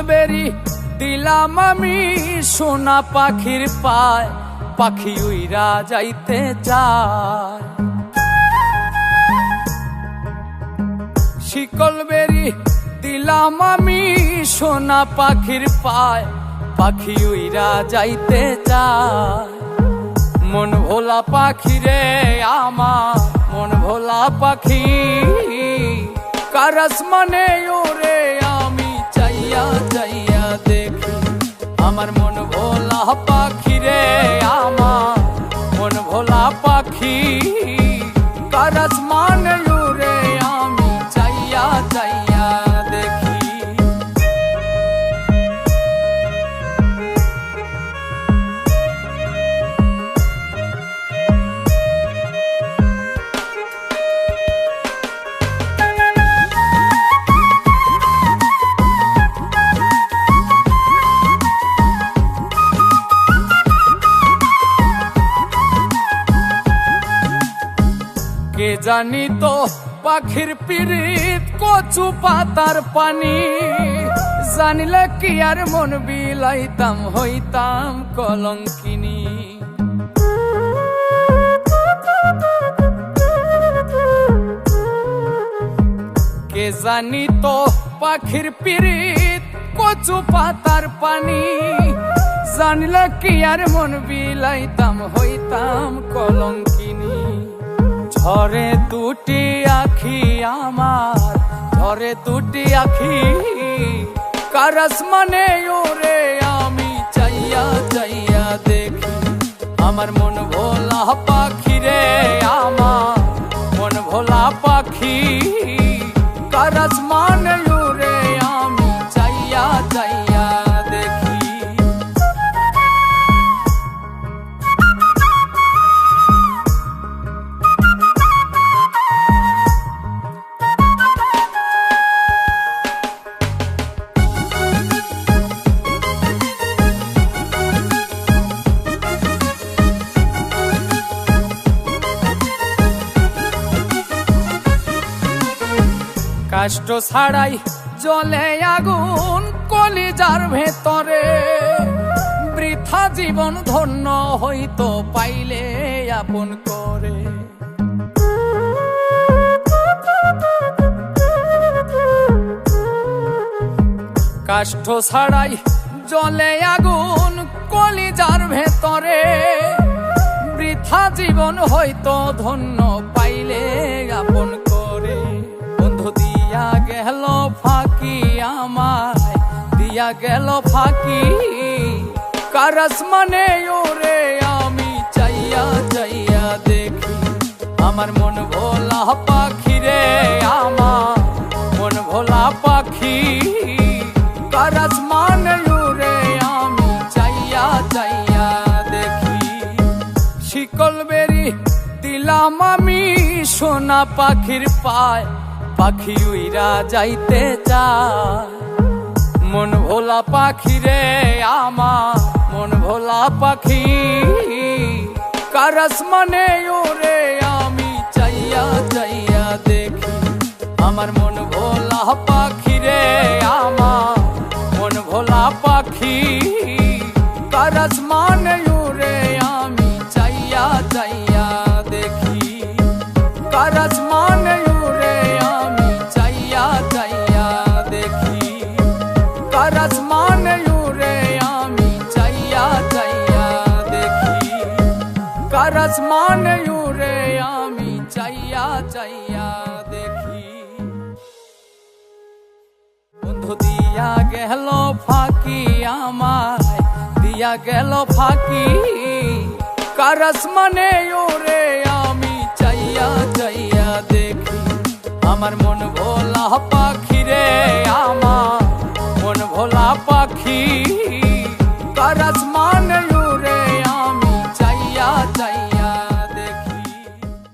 বেরি দিলাম আমি সোনা পাখির পায়, পাখি উইরা যাইতে চায়। শিকল বেরি দিলাম আমি সোনা পাখির পায়, পাখি উইরা যাইতে চায়। মন ভোলা পাখি রে আমার, মন ভোলা পাখি, কার আসমানে ওরে আমি চাইয়া চাইয়া দেখি। আমার মন ভোলা পাখি রে আমার, মন ভোলা পাখি, কার আসমানে ওরে আমি চাইয়া চাইয়া দেখি। কে জানি তো পাখির পিরিত কচু পাতার পানি, জানিলে কি আর মন বিলাইতাম হইতাম কলঙ্কিনী। কে জানি তো পাখির পিরিত কচু পাতার পানি, জানিলে কি আর মন বিলাইতাম হইতাম কলঙ্কিনী। ঝরে দুটি আখি আমার, ঝরে দুটি আখি, কার আসমানে ওরে আমি চাইয়া চাইয়া দেখি। আমার মন ভোলা পাখি রে আমার, মন ভোলা পাখি, কার আসমানে ওরে আমি চাইয়া চাইয়া দেখি। কষ্ট ছাড়াই জ্বলে আগুন কলিজার ভেতরে, বৃথা জীবন ধন্য হইতো পাইলে আপন করে। কষ্ট ছাড়াই জ্বলে আগুন কলিজার ভেতরে, বৃথা জীবন হইতো ধন্য পাইলে আপন করে। বন্ধু দিয়া গেল ফাঁকি আমায়, দিয়া গেল ফাঁকি, কার আসমানে ওরে আমি চাইয়া চাইয়া দেখি। আমার মন ভোলা পাখি রে আমার, মন ভোলা পাখি, কার আসমানে ওরে আমি চাইয়া চাইয়া দেখি। শিকল বেরি দিলাম আমি সোনা পাখির পায়, পাখি উইরা যাইতে চায়। মন ভোলা পাখি রে আমার, মন ভোলা পাখি, কার আসমানে ওরে আমি চাইয়া চাইয়া দেখি। আমার মন ভোলা পাখি রে আমার, মন ভোলা পাখি, কার আসমানে ওরে আমি চাইয়া চাইয়া দেখি। কার আসমানে ওরে আমি চাইয়া চাইয়া দেখি। কার আসমানে ওরে আমি চাইয়া চাইয়া দেখি। কার আসমানে ওরে আমি চাইয়া চাইয়া দেখি। বন্ধু দিয়া গেল ফাঁকি আমায়, দিয়া গেল ফাঁকি, কার আসমানে ওরে আমি চাইয়া চাইয়া দেখি। আমার মন ভোলা পাখি রে আমার, মন ভোলা পাখি, কার আসমানে